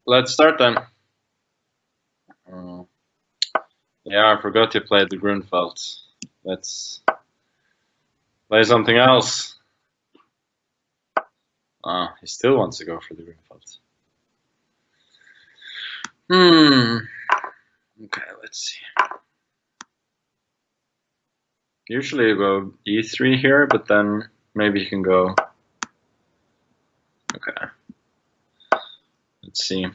let's start then. Yeah, I forgot to play the Grunfeld. Let's play something else. He still wants to go for the Grunfeld. Okay, let's see. Usually you go e3 here, but then maybe you can go. Okay. Let's see.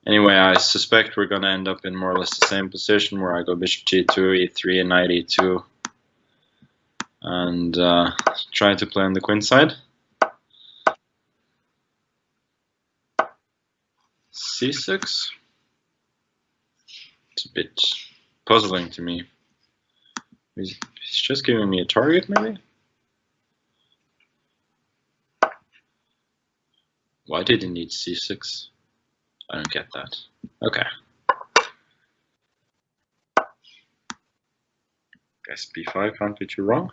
Anyway, I suspect we're going to end up in more or less the same position where I go bishop g2, e3, and knight e2. And try to play on the queen side. c6. It's a bit puzzling to me. He's just giving me a target, maybe? Why did he need c6? I don't get that. Okay. Guess b5 can't be too wrong.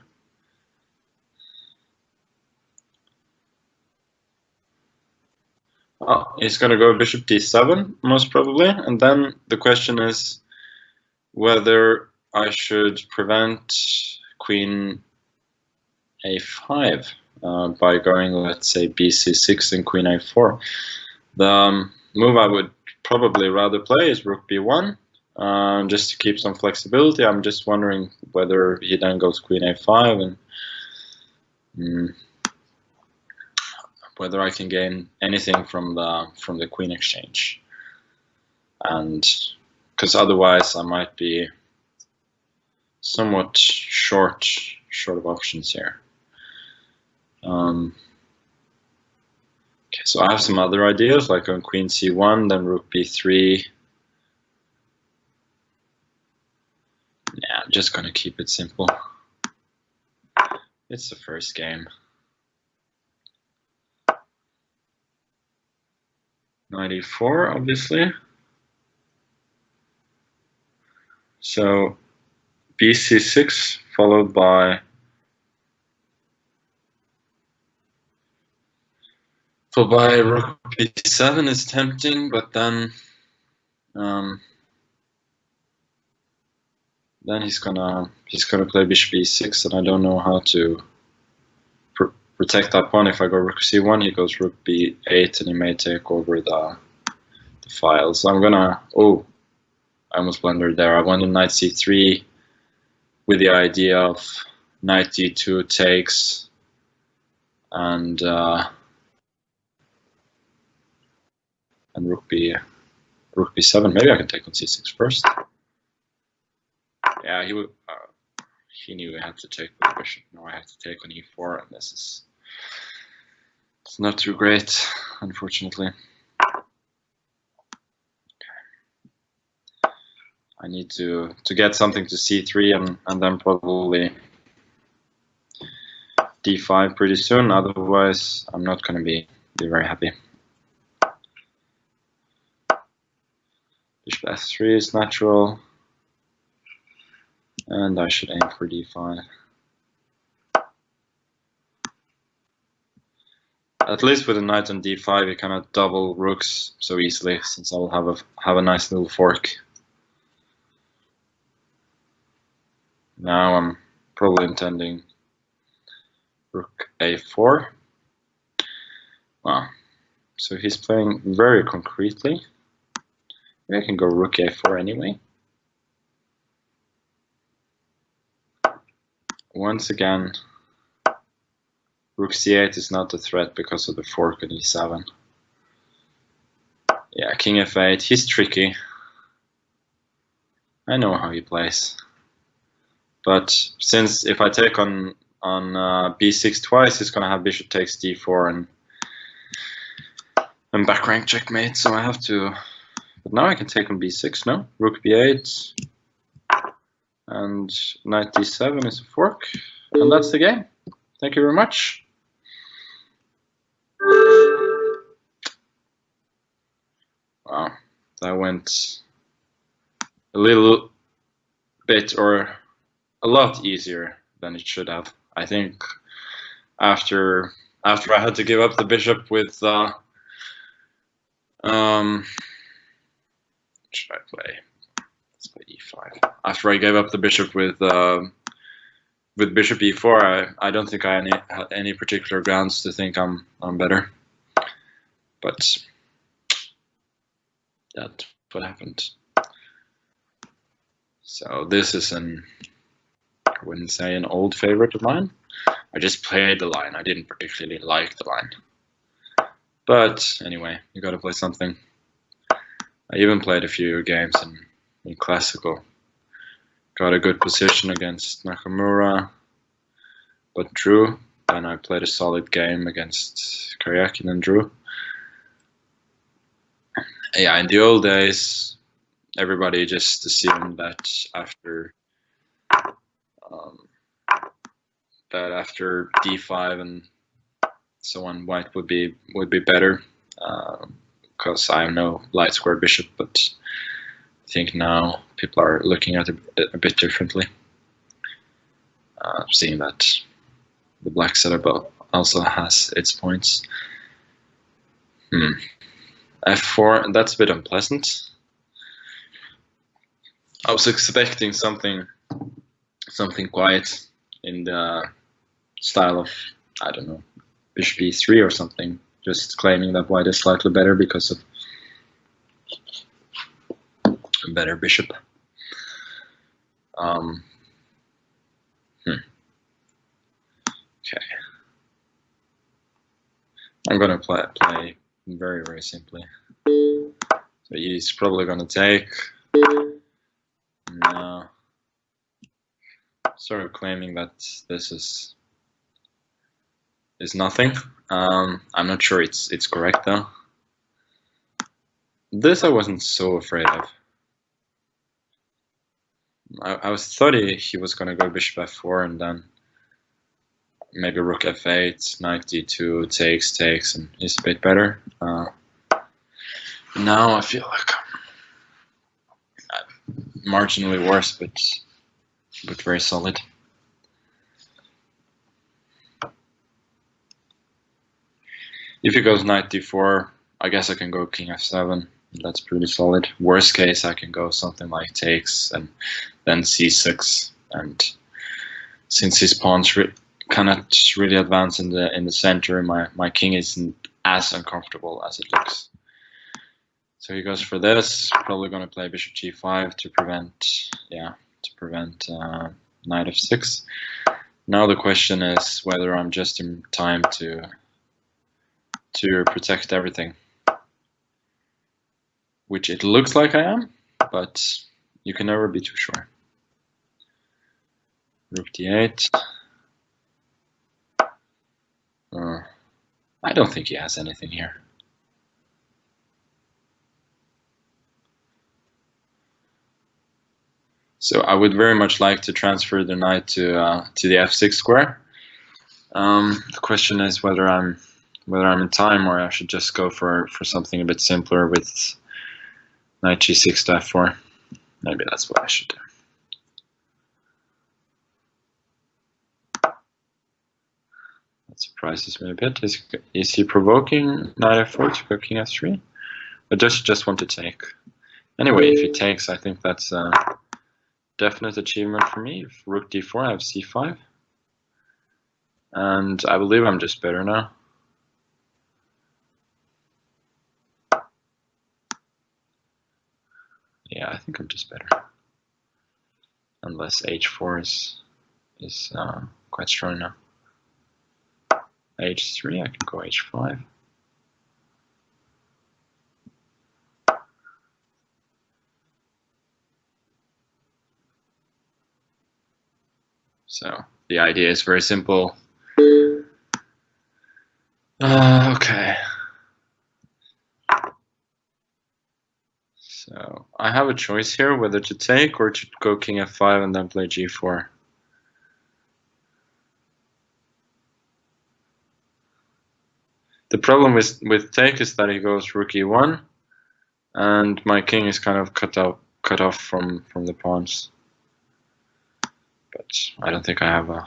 Oh, he's going to go bishop d7, most probably. And then the question is whether I should prevent queen a5 by going, let's say, bc6 and queen a4. The move I would probably rather play is rook b1, just to keep some flexibility. I'm just wondering whether he then goes queen a5 and whether I can gain anything from the queen exchange, and because otherwise I might be somewhat short of options here. Okay, so I have some other ideas, like on queen c1, then rook b3. Yeah, I'm just gonna keep it simple. It's the first game. Knight e4, obviously. So bc6 followed by rook b7 is tempting, but then he's gonna play bishop e6, and I don't know how to protect that pawn. If I go rook c1, he goes rook b8, and he may take over the file. So I'm gonna. Oh, I almost blundered there. I wanted knight c3 with the idea of knight d2 takes, and rook b7. Maybe I can take on c6 first. Yeah, he would. He knew he had to take with the bishop. No, I have to take on e4, and it's not too great, unfortunately. I need to get something to c3 and then probably d5 pretty soon. Otherwise, I'm not going to be very happy. Bishop f3 is natural, and I should aim for d5. At least with a knight on d5, you cannot double rooks so easily, since I will have a nice little fork. Now I'm probably intending rook a4. Wow. So he's playing very concretely. Maybe I can go rook a4 anyway. Once again, rook c8 is not a threat because of the fork on e7. Yeah, king f8, he's tricky. I know how he plays. But since if I take on b6 twice, he's gonna have bishop takes d4 and back rank checkmate, so I have to. But now I can take on b6, no? Rook b8 and knight d7 is a fork, and that's the game. Thank you very much. Wow, that went a little bit or a lot easier than it should have. I think after I had to give up the bishop with Should I play? Let's play e5. After I gave up the bishop with bishop e4, I don't think I had any particular grounds to think I'm better. But that's what happened. So this is I wouldn't say an old favorite of mine. I just played the line. I didn't particularly like the line. But anyway, you gotta play something. I even played a few games in classical. Got a good position against Nakamura, but drew. Then I played a solid game against Karyakin and drew. Yeah, in the old days, everybody just assumed that after d5 and so on, white would be better, because I have no light square bishop. But I think now people are looking at it a bit differently, seeing that the black setup also has its points. F4, that's a bit unpleasant. I was expecting something quiet in the style of, I don't know, bishop e3 or something, just claiming that white is slightly better because of a better bishop. Okay. I'm gonna play very, very simply. So he's probably gonna take. No. Sort of claiming that this is nothing. I'm not sure it's correct though. This I wasn't so afraid of. I was thought he was gonna go bishop f4 and then maybe rook f8, knight d2, takes, and he's a bit better. Now I feel like marginally worse, but very solid. If he goes knight d4, I guess I can go king f7. That's pretty solid. Worst case, I can go something like takes and then c6. And since his pawns cannot really advance in the center, my king isn't as uncomfortable as it looks. So he goes for this. Probably going to play bishop g5 to prevent knight f6. Now the question is whether I'm just in time to protect everything, which it looks like I am, but you can never be too sure. Rook d8. I don't think he has anything here. So I would very much like to transfer the knight to the f6 square. The question is whether I'm in time or I should just go for something a bit simpler with knight g6 to f4. Maybe that's what I should do. That surprises me a bit. Is he provoking knight f4 to go king f3? I just want to take. Anyway, if he takes, I think that's a definite achievement for me. If rook d4, I have c5. And I believe I'm just better now. Yeah, I think I'm just better. Unless h4 is quite strong now. h3, I can go h5. So the idea is very simple. Okay. So I have a choice here whether to take or to go king f5 and then play g4. The problem with take is that he goes rook e1, and my king is kind of cut off from the pawns. But I don't think I have a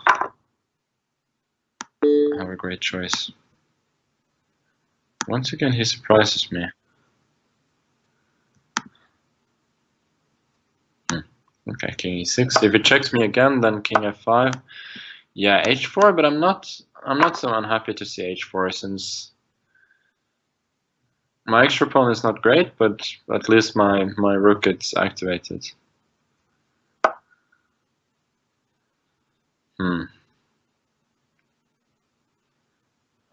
great choice. Once again, he surprises me. Okay, king e6. If it checks me again, then king f5. Yeah, h4, but I'm not so unhappy to see h4 since my extra pawn is not great, but at least my rook gets activated.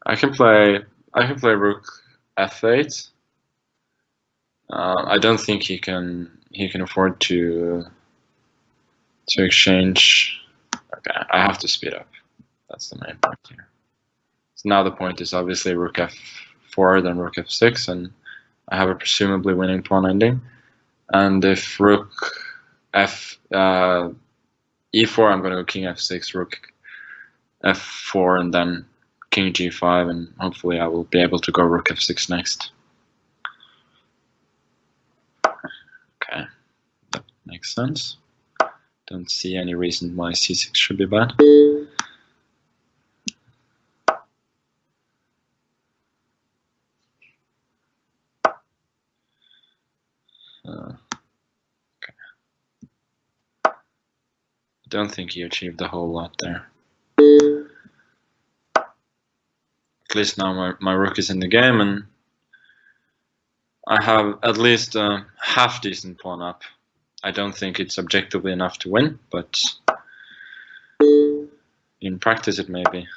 I can play rook f8. I don't think he can afford to exchange. Okay, I have to speed up. That's the main point here. So now the point is obviously rook f4, then rook f6, and I have a presumably winning pawn ending. And if rook e4, I'm going to go king f6, rook f4, and then king g5, and hopefully I will be able to go rook f6 next. Okay, that makes sense. Don't see any reason why c6 should be bad. Okay. I don't think he achieved a whole lot there. At least now my rook is in the game, and I have at least a half decent pawn up. I don't think it's objectively enough to win, but in practice it may be.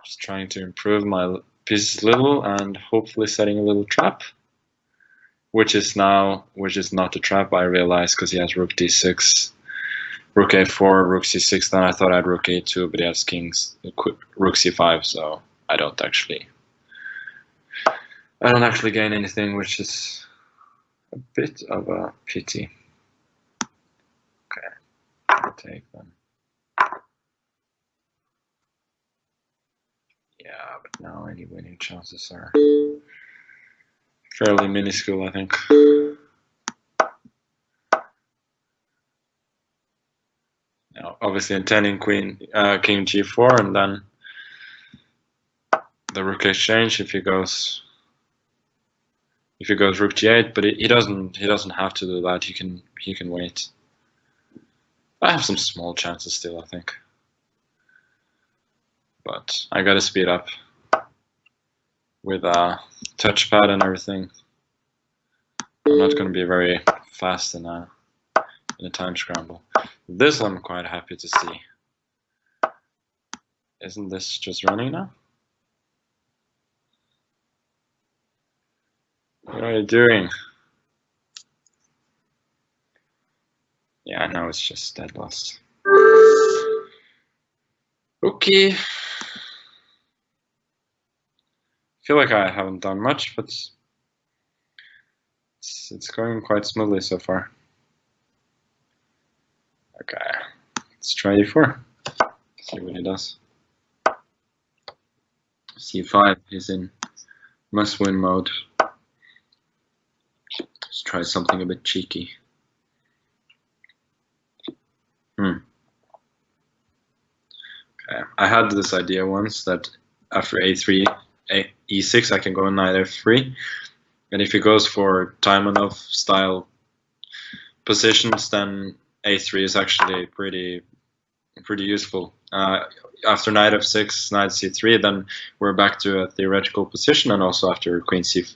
Just trying to improve my pieces a little and hopefully setting a little trap, which is not a trap, I realize, because he has rook d6, rook a4, rook c6. Then I thought I had rook a2, but he has rook c5, so I don't actually gain anything, which is a bit of a pity. Okay, I'll take them. Yeah, but now any winning chances are fairly minuscule, I think. Now, obviously intending king g4, and then the rook exchange if he goes rook g8, but he doesn't have to do that. He can wait. I have some small chances still, I think, but I gotta speed up with a touchpad and everything. I'm not going to be very fast in a time scramble. This I'm quite happy to see. Isn't this just running now? What are you doing? Yeah, now it's just dead lost. Okay. Feel like I haven't done much, but it's going quite smoothly so far. Okay, let's try e4. See what he does. c5 is in must-win mode. Let's try something a bit cheeky. Okay. I had this idea once that after a3, e6, I can go knight f3, and if he goes for Taimanov style positions, then a3 is actually pretty useful. After knight f6, knight c3, then we're back to a theoretical position, and also after queen c7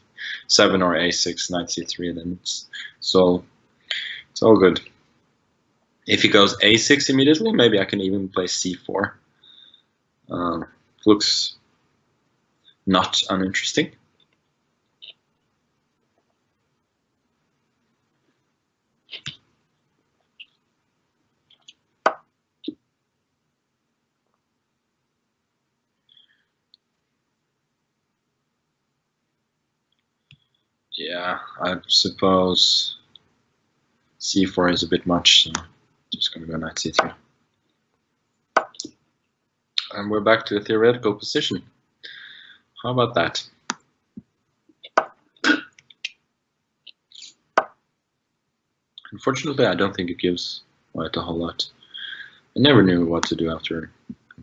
or a6, knight c3, then it's all good. If he goes a6 immediately, maybe I can even play c4. Looks not uninteresting. Yeah, I suppose c4 is a bit much, so just gonna go knight c3. And we're back to a theoretical position. How about that? Unfortunately, I don't think it gives white a whole lot. I never knew what to do after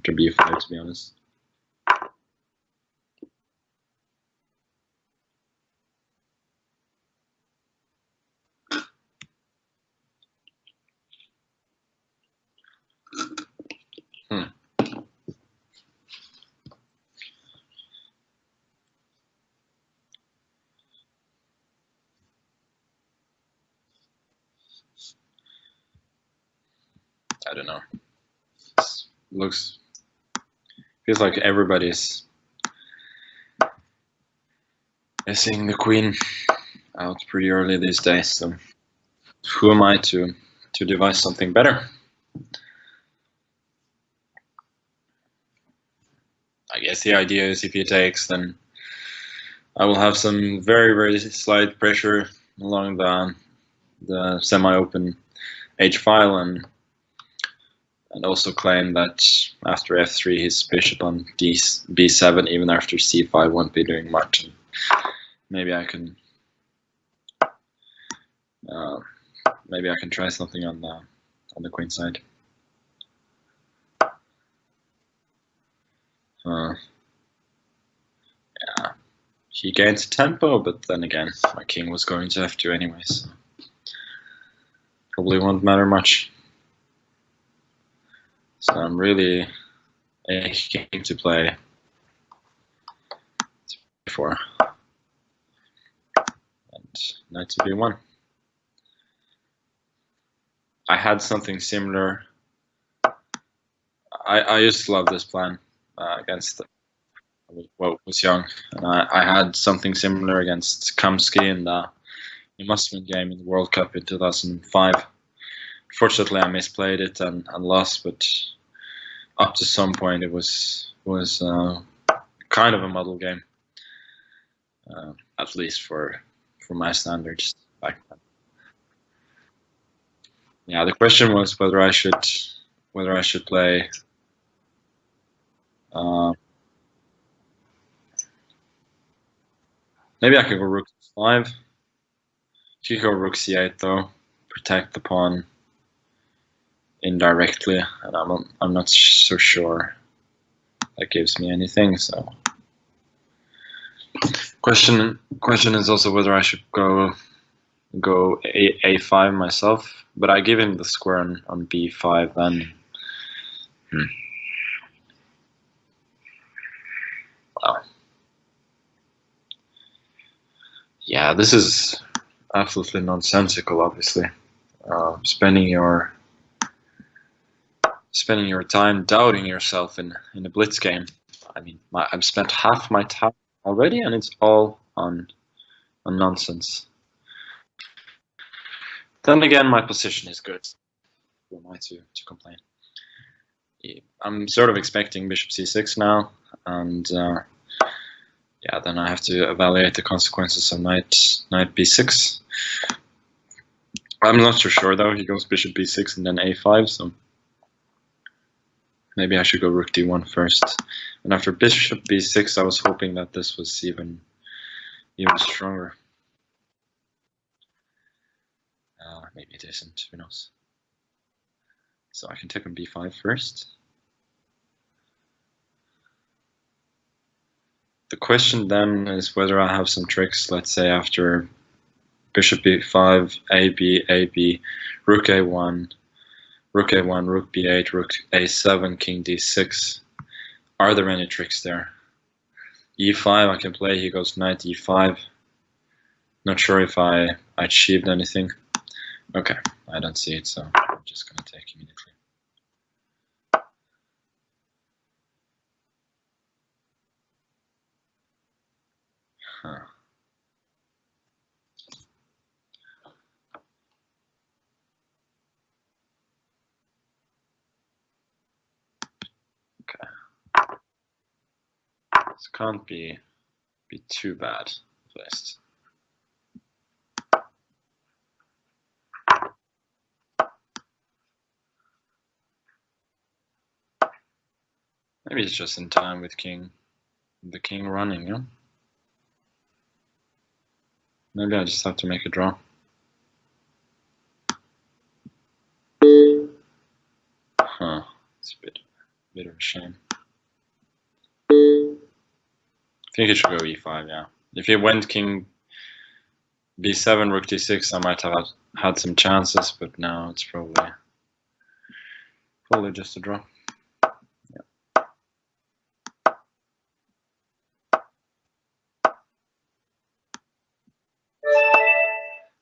b5, to be honest. I don't know. Feels like everybody's seeing the queen out pretty early these days. So who am I to devise something better? I guess the idea is if he takes, then I will have some very, very slight pressure along the semi-open H file, and also claim that after f3 his bishop on b7 even after c5 won't be doing much. And maybe I can try something on the queen side. Yeah, he gains tempo, but then again, my king was going to f2 anyway, so probably won't matter much. So I'm really aching to play before. And knight to b1. I had something similar. I used to love this plan against. Was young, and I had something similar against Kamsky in the Muslim game in the World Cup in 2005. Fortunately, I misplayed it and lost, but up to some point it was kind of a model game, at least for my standards back then. Yeah, the question was whether I should play. Maybe I could go rook c5. You could go rook c8 though, protect the pawn indirectly, and I'm not so sure that gives me anything. So question is also whether I should go a5 myself, but I give him the square on b5 then. Wow. Yeah, this is absolutely nonsensical, obviously. Spending your time doubting yourself in a blitz game. I mean, I've spent half my time already, and it's all on nonsense. Then again, my position is good. Who am I to complain? I'm sort of expecting bishop c6 now, and yeah, then I have to evaluate the consequences of knight b6. I'm not so sure though. He goes bishop b6 and then a5, so maybe I should go rook d1 first. And after bishop b6, I was hoping that this was even stronger. Maybe it isn't. Who knows? So I can take on b5 first. The question then is whether I have some tricks, let's say after bishop b5, a b, rook a1, rook b8, rook a7, king d6. Are there any tricks there? e5 I can play, he goes knight e5. Not sure if I achieved anything. Okay, I don't see it, so I'm just gonna take immediately. Huh. Okay. This can't be too bad, at least. Maybe it's just in time with the king running, yeah? Maybe I just have to make a draw. Huh, it's a bit of a shame. I think it should go e5, yeah. If it went king b7, rook d6, I might have had some chances, but now it's probably just a draw. Yeah.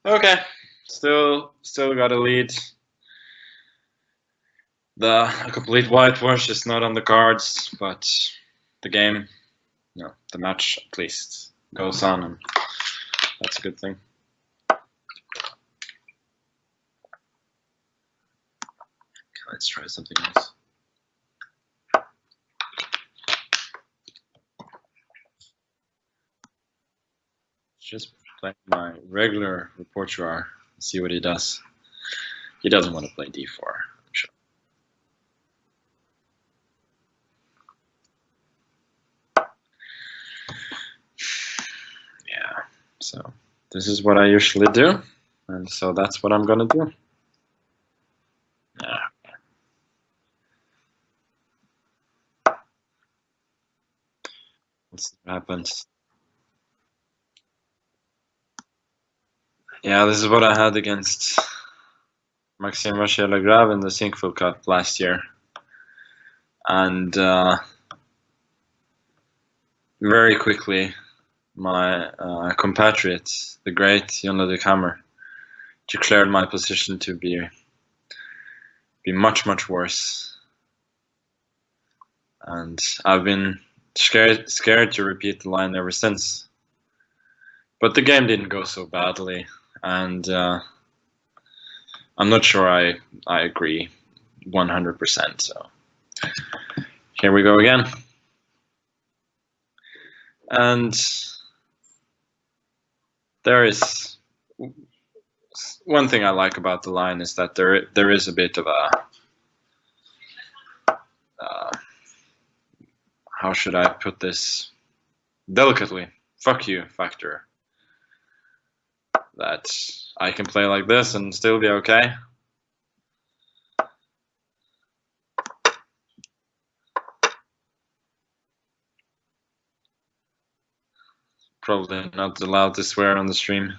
Okay, still got a lead. The complete whitewash is not on the cards, but the game, the match at least goes on, and that's a good thing. Okay, let's try something else. Just play my regular repertoire, see what he does. He doesn't want to play d4, I'm sure. Yeah, so this is what I usually do, and so that's what I'm gonna do. Yeah. Let's see what happens. Yeah, this is what I had against Maxime Vachier-Lagrave in the Sinkful Cup last year. And very quickly, my compatriot, the great Jon Ludvig Hammer, declared my position to be much, much worse. And I've been scared to repeat the line ever since. But the game didn't go so badly, and I'm not sure I agree 100%. So here we go again. And there is one thing I like about the line is that there is a bit of a how should I put this delicately, fuck you factor. That I can play like this and still be okay. Probably not allowed to swear on the stream.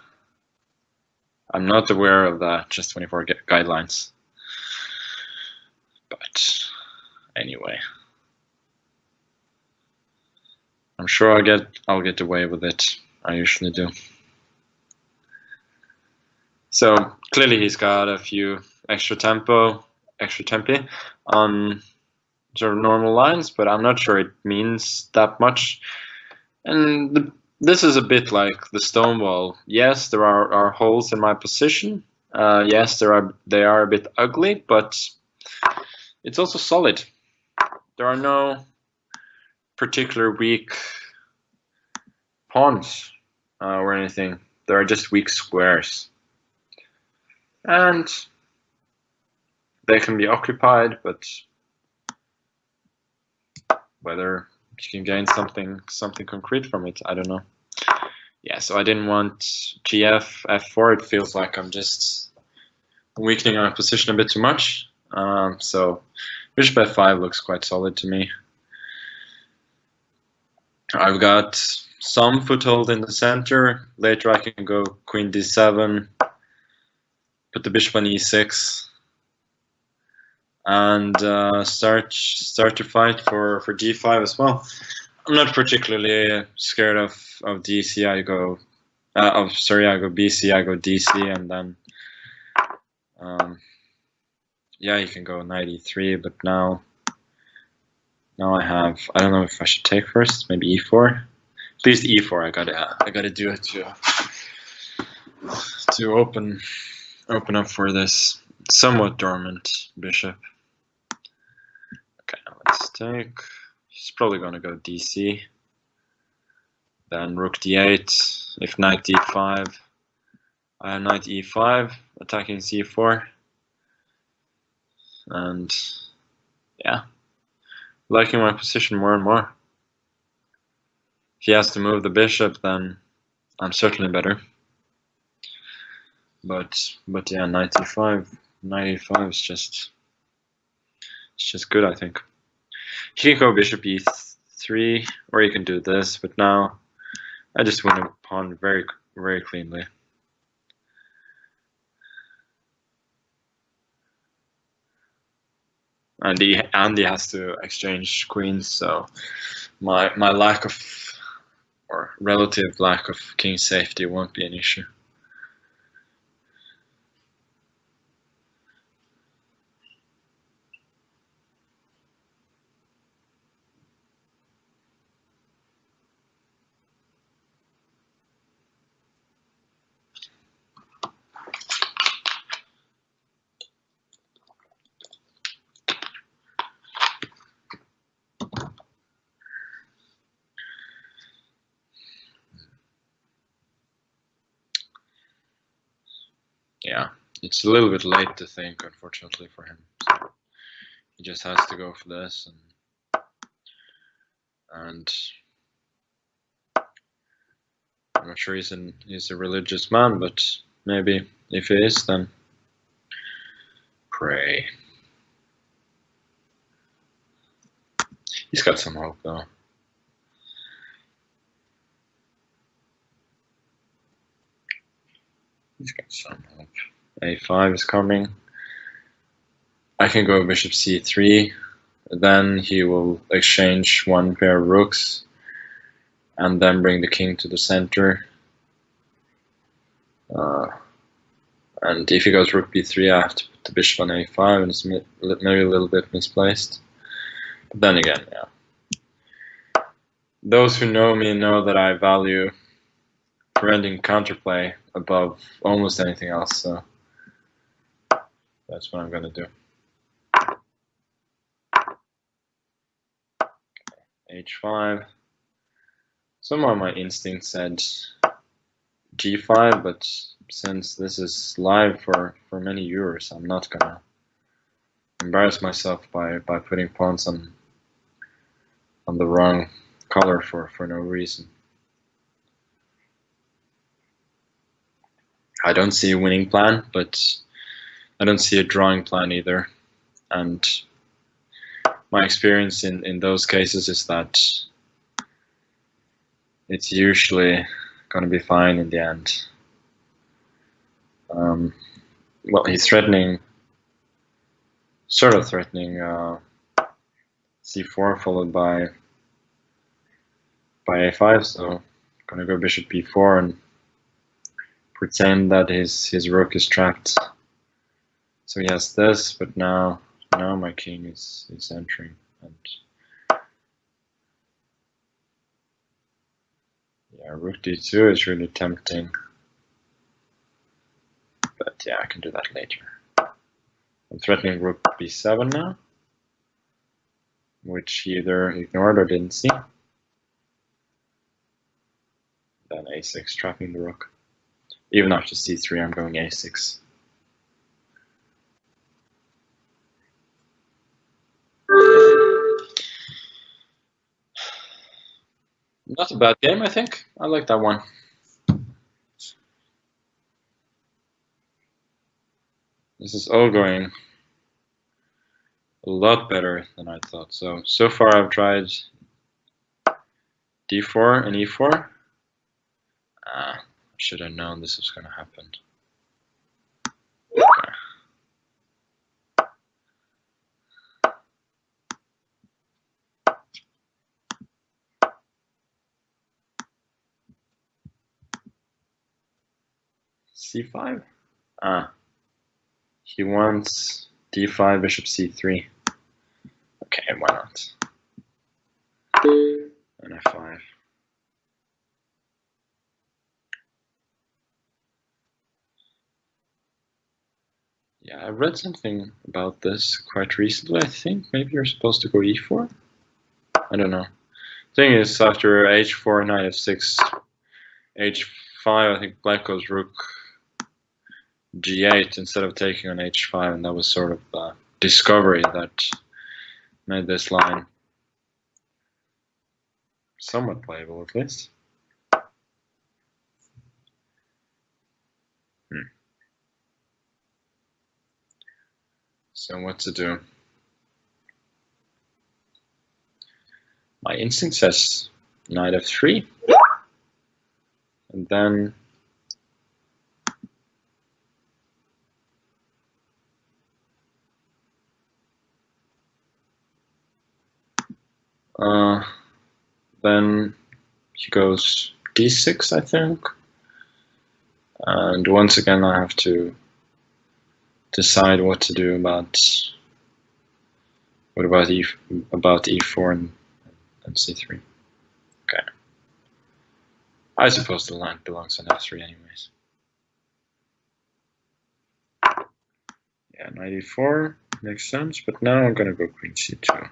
I'm not aware of the Just 24 guidelines. But anyway, I'm sure I'll get away with it. I usually do. So clearly he's got a few extra tempi on sort of normal lines, but I'm not sure it means that much. And this is a bit like the Stonewall. Yes, there are holes in my position. Yes, they are a bit ugly, but it's also solid. There are no particular weak pawns or anything. There are just weak squares. And they can be occupied, but whether you can gain something concrete from it, I don't know. Yeah, so I didn't want GF, F4. It feels like I'm just weakening my position a bit too much. So bishop F5 looks quite solid to me. I've got some foothold in the center. Later I can go queen d7, put the bishop on e6, and start to fight for d5 as well. I'm not particularly scared of DC. I go BC. I go DC, and then yeah, you can go knight e3. But now I don't know if I should take first. Maybe e4. At least e4. I gotta do it to open up for this somewhat dormant bishop. Okay, let's take. He's probably gonna go DC. Then rook d8. If knight d5, I have knight e5 attacking c4. And yeah, liking my position more and more. If he has to move the bishop, then I'm certainly better. But yeah, knight e5 is just good, I think. He can go bishop e3, or he can do this, but now I just win a pawn very, very cleanly. And he has to exchange queens, so my lack of, or relative lack of king safety won't be an issue. Yeah, it's a little bit late to think, unfortunately for him. So he just has to go for this, and I'm not sure he's a religious man, but maybe if he is, then pray. He's got some hope though. He's got some hope. A5 is coming. I can go bishop c3. Then he will exchange one pair of rooks and then bring the king to the center. And if he goes rook b3, I have to put the bishop on a5, and it's maybe a little bit misplaced. But then again, yeah. Those who know me know that I value preventing counterplay above almost anything else, so that's what I'm going to do. H5. Some of my instincts said G5, but since this is live for many viewers, I'm not gonna embarrass myself by putting pawns on the wrong color for no reason. I don't see a winning plan, but I don't see a drawing plan either. And my experience in those cases is that it's usually gonna be fine in the end. Well, he's threatening, sort of threatening c4 followed by a5, so I'm gonna go bishop b4 and pretend that his rook is trapped. So he has this, but now my king is entering, and yeah, rook d2 is really tempting, but yeah, I can do that later. I'm threatening rook b7 now, which he either ignored or didn't see. Then a6, trapping the rook. Even after c3, I'm going a6. Not a bad game, I think. I like that one. This is all going a lot better than I thought. So far I've tried d4 and e4. I should have known this was going to happen. Okay. c5? He wants d5, bishop c3. Okay, why not? And f5. Yeah, I read something about this quite recently, I think. Maybe you're supposed to go e4? I don't know. Thing is, after h4, knight f6, h5, I think black goes rook g8 instead of taking on h5, and that was sort of the discovery that made this line somewhat playable, at least. So what to do? My instinct says knight f3, and then he goes d6, I think, and once again I have to decide what to do about e4 and c3. Okay, I suppose the line belongs on f3 anyways. Yeah, knight e4 makes sense, but now I'm gonna go queen c2.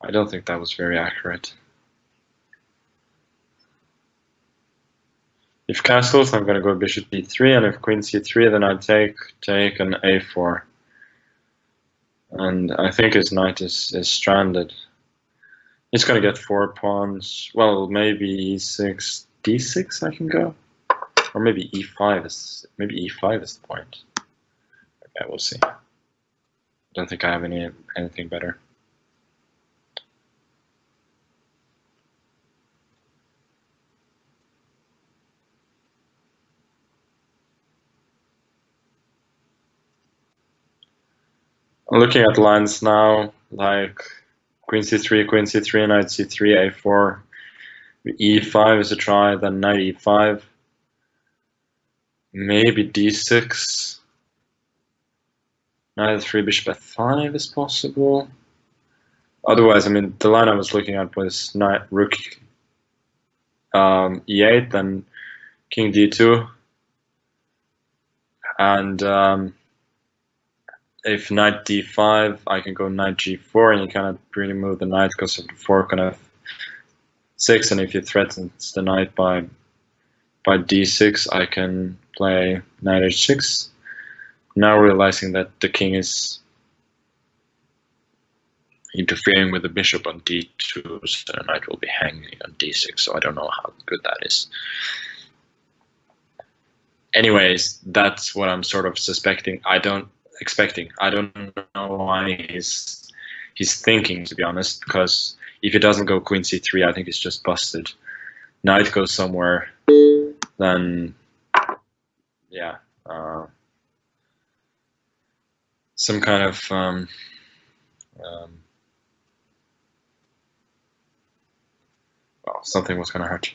I don't think that was very accurate. If castles, I'm gonna go bishop d3, and if queen c3, then I take an a4. And I think his knight is stranded. He's gonna get 4 pawns. Well, maybe e6, d6 I can go, or maybe e5 is the point. Okay, we'll see. I don't think I have anything better. I'm looking at lines now, like queen c3, knight c3, a4, e5 is a try, then knight e5, maybe d6, knight f3, bishop f5 is possible. Otherwise, I mean, the line I was looking at was knight rook e8, then king d2, and if knight d5, I can go knight g4, and you cannot really move the knight because of the fork on f6, and if you threaten the knight by d6, I can play knight h6. Now realizing that the king is interfering with the bishop on d2, so the knight will be hanging on d6, so I don't know how good that is. Anyways, that's what I'm sort of suspecting. I don't know why he's thinking, to be honest, because if he doesn't go queen c3, I think it's just busted. Knight goes somewhere, then yeah, some kind of well, something was gonna hurt.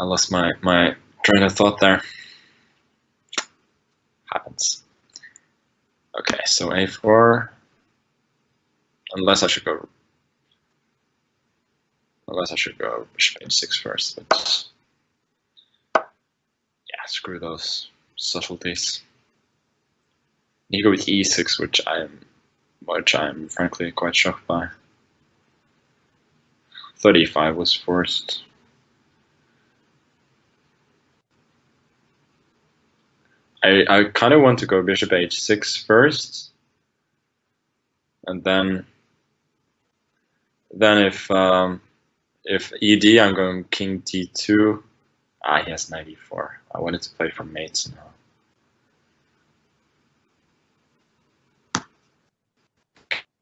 I lost my train of thought there. Happens. Okay, so a4. Unless I should go bishop h6 first, but yeah, screw those subtleties. You go with e6, which I'm frankly quite shocked by. 35 was forced. I kind of want to go bishop h6 first, and then if ed, I'm going king d2. He has 94. I wanted to play for mates now.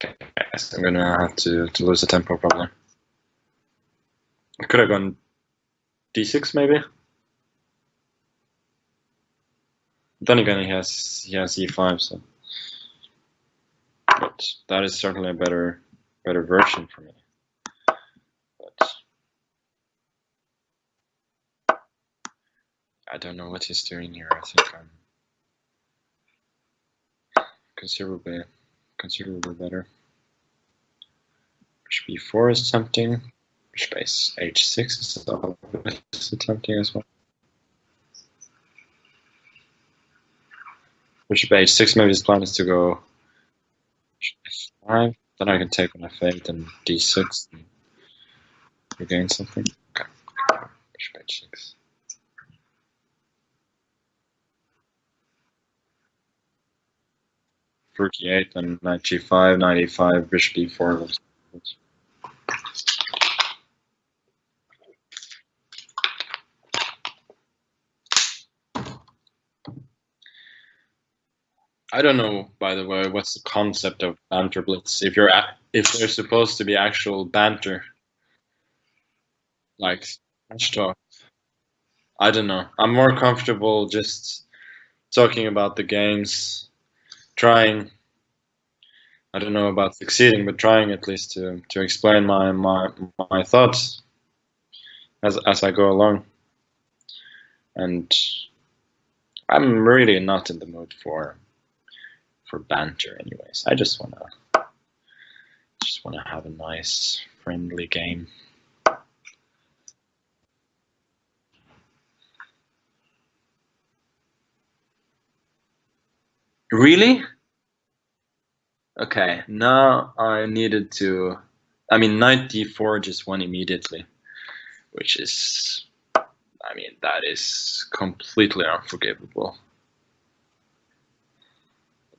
Okay, I'm gonna have to lose the tempo probably. I could have gone d6 maybe. Then again, he has e5, so. But that is certainly a better version for me. But I don't know what he's doing here. I think I'm considerably better. Bishop e4 is tempting. Bishop h6 is obviously tempting as well. Bishop h6, maybe his plan is to go bishop f5. Then I can take on f8 and d6 and regain something. Okay, bishop h6. Rook e8 and knight g5, knight e5, bishop e4. I don't know, by the way, what's the concept of banter blitz? If there's supposed to be actual banter, like trash talk, I don't know. I'm more comfortable just talking about the games, trying. I don't know about succeeding, but trying at least to explain my thoughts as I go along. And I'm really not in the mood for banter, anyways. I just wanna have a nice, friendly game. Really? Okay, now I needed to I mean, knight d4 just won immediately, which is, I mean, that is completely unforgivable.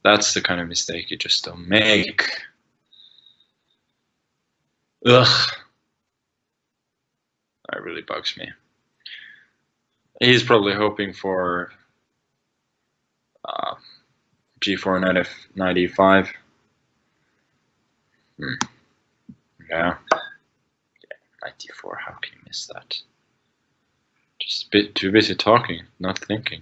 That's the kind of mistake you just don't make. Ugh. That really bugs me. He's probably hoping for g4 knight e5. Yeah. Knight d4, how can you miss that? Just a bit too busy talking, not thinking.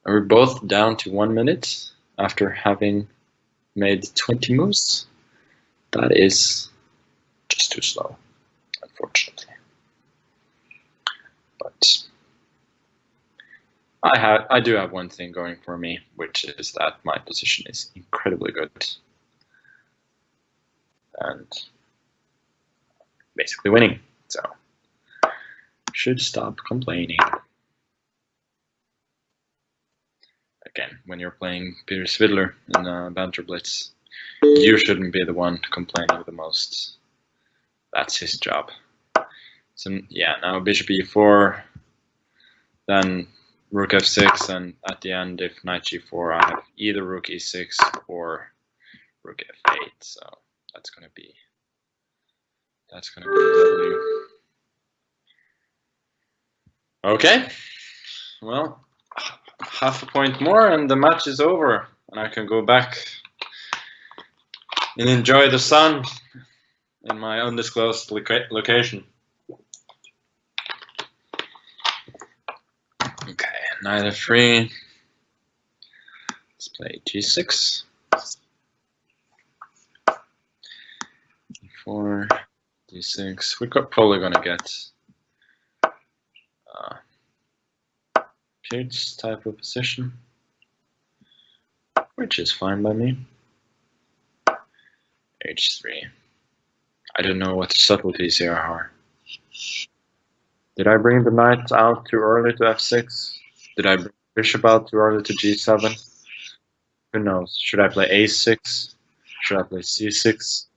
Are we both down to 1 minute after having made 20 moves? That is just too slow, unfortunately. But I do have one thing going for me, which is that my position is incredibly good. And basically winning, so should stop complaining. Again, when you're playing Peter Svidler in Banter Blitz, you shouldn't be the one complaining the most. That's his job. So yeah, now bishop e4, then rook f6, and at the end, if knight g4, I have either rook e6 or rook f8. So that's gonna be a W. Okay, well, half a point more and the match is over, and I can go back and enjoy the sun in my undisclosed location. Okay, knight f3. Let's play g6. e4, d6. We're probably gonna get Peer's type of position, which is fine by me. h3. I don't know what the subtleties here are. Did I bring the knight out too early to f6? Did I bring the bishop out too early to g7? Who knows? Should I play a6? Should I play c6?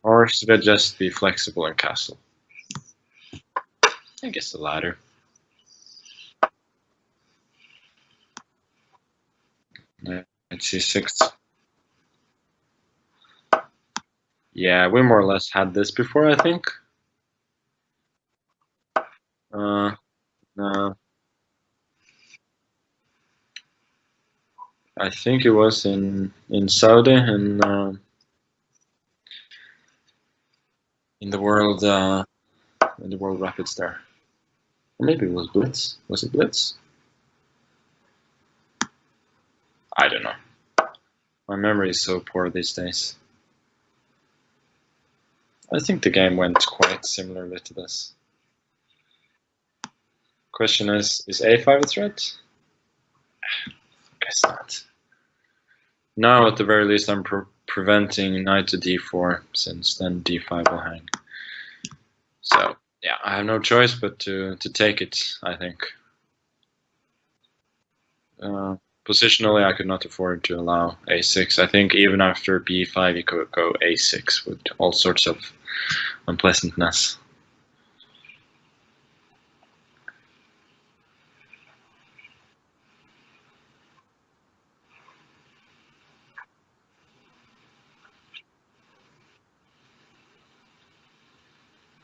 Or should I just be flexible and castle? I guess the latter. Knight c6. Yeah, we more or less had this before, I think. No. I think it was in Saudi and in the world rapids there. Or maybe it was Blitz. Was it Blitz? I don't know. My memory is so poor these days. I think the game went quite similarly to this. Question is a5 a threat? Guess not. Now, at the very least, I'm preventing knight to d4, since then d5 will hang. So, yeah, I have no choice but to take it, I think. Positionally, I could not afford to allow a6. I think even after b5, you could go a6 with all sorts of unpleasantness.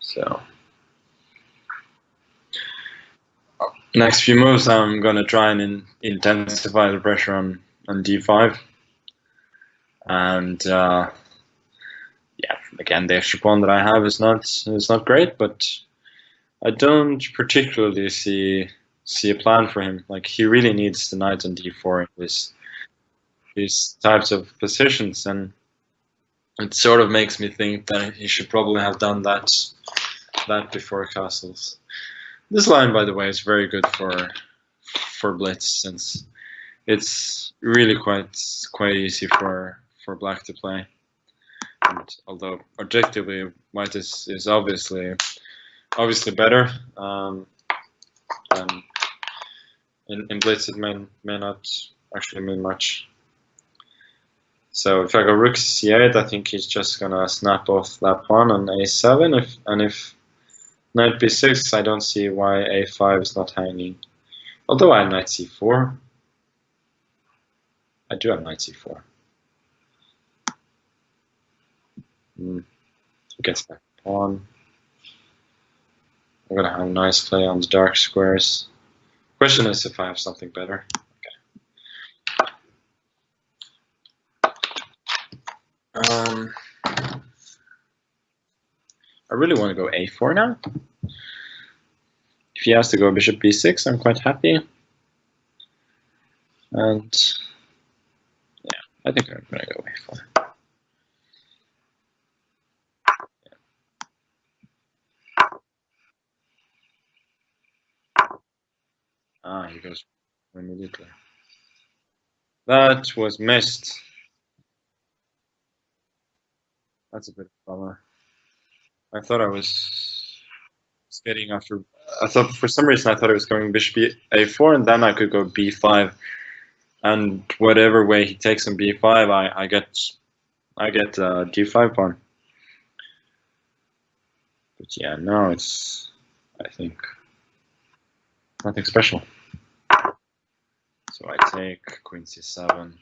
So, next few moves, I'm gonna try and intensify the pressure on d5, and yeah, again, the extra pawn that I have is not great, but I don't particularly see a plan for him. Like, he really needs the knight on d4 in these types of positions, and it sort of makes me think that he should probably have done that before castles. This line, by the way, is very good for blitz, since it's really quite easy for black to play. And although objectively white is obviously better, and in blitz it may not actually mean much. So if I go rook c8, I think he's just gonna snap off that pawn on a7. If knight b6, I don't see why a5 is not hanging. Although I have knight c4. I do have knight c4. He gets back pawn. I'm gonna have a nice play on the dark squares. Question is if I have something better. Okay. I really want to go a4 now. If he has to go bishop b6, I'm quite happy. And yeah, I think I'm gonna go a4. Ah, he goes immediately. That was missed. That's a bit of a bummer. I thought I was getting after. I thought for some reason I thought it was going bishop a4, and then I could go b5, and whatever way he takes on b5, I get d5 pawn. But yeah, no, it's I think nothing special. So I take queen c7.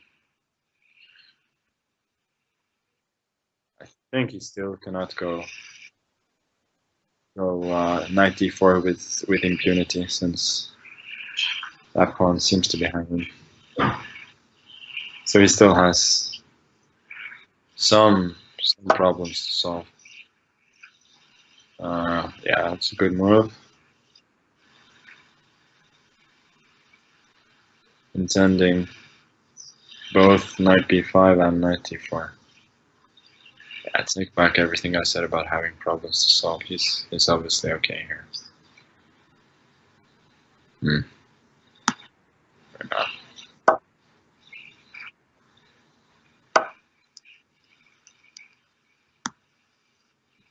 I think he still cannot go knight d4 with impunity, since that pawn seems to be hanging. So he still has some problems to solve. Yeah, that's a good move. Intending both knight b5 and knight d4. Yeah, I take back everything I said about having problems to solve. He's obviously okay here. Or not.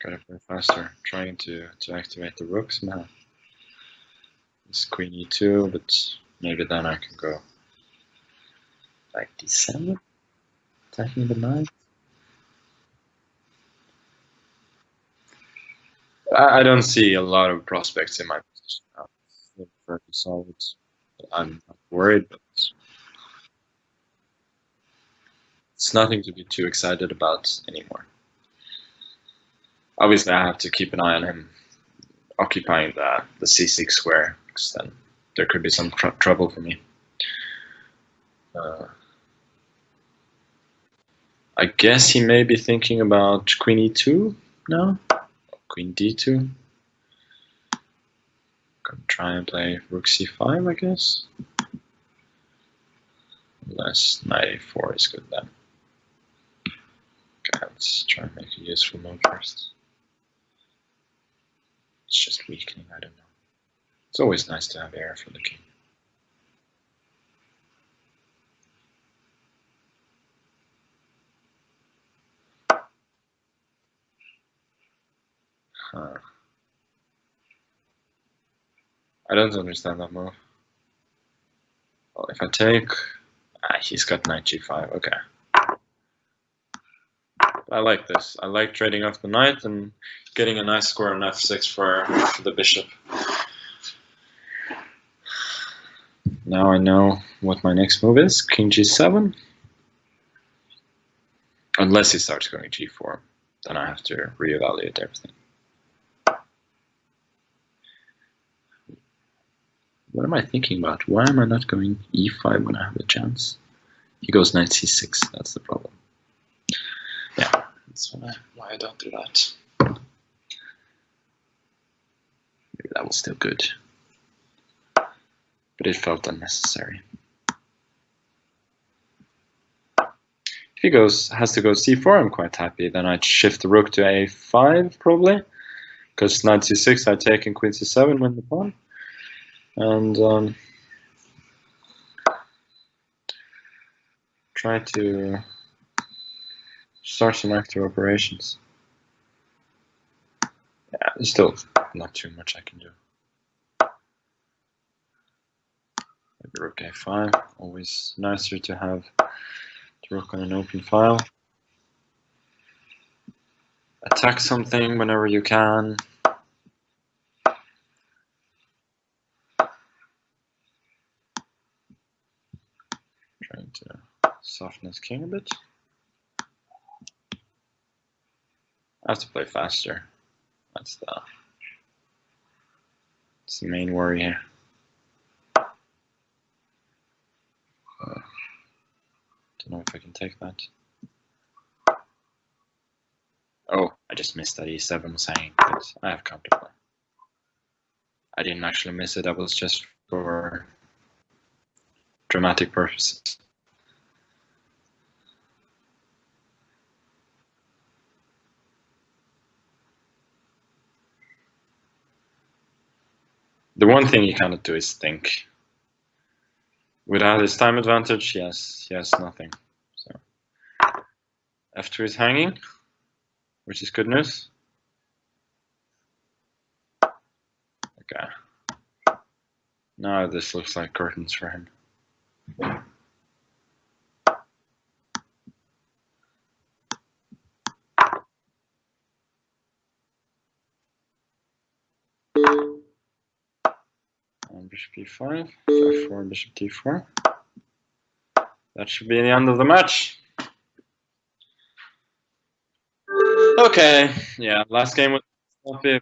Gotta play faster, trying to activate the rook somehow. It's queen e2, but maybe then I can go like d7, attacking the knight. I don't see a lot of prospects in my position now. For to solve it, I'm not worried, but it's nothing to be too excited about anymore. Obviously, I have to keep an eye on him occupying the c6 square, because then there could be some trouble for me. I guess he may be thinking about queen e2 now, queen d2. Gonna try and play rook c5, I guess. Unless knight a4 is good then. Okay, let's try and make a useful move first. It's just weakening, I don't know. It's always nice to have air for the king. I don't understand that move. Well, if I take... he's got knight g5, okay. I like this. I like trading off the knight and getting a nice score on f6 for the bishop. Now I know what my next move is, king g7. Unless he starts going g4, then I have to reevaluate everything. What am I thinking about? Why am I not going e5 when I have a chance? He goes knight c6, that's the problem. Yeah, that's why I don't do that. Maybe that was still good. But it felt unnecessary. If he has to go c4, I'm quite happy. Then I'd shift the rook to a5, probably. Because knight c6, I take and queen c7 win the pawn. And try to start some active operations. Yeah, there's still not too much I can do. Maybe rook a5, always nicer to Rook on an open file. Attack something whenever you can. Trying to soften his king a bit. I have to play faster. That's the main worry here. Don't know if I can take that. Oh, I just missed that e7 was hanging, but I have counterplay. I didn't actually miss it, that was just for dramatic purposes. The one thing you cannot do is think. Without his time advantage, yes, he has nothing. So f2 is hanging, which is good news. Okay. Now this looks like curtains for him. Bishop e5, f4, bishop d4. That should be the end of the match. Okay, yeah, last game was sloppy.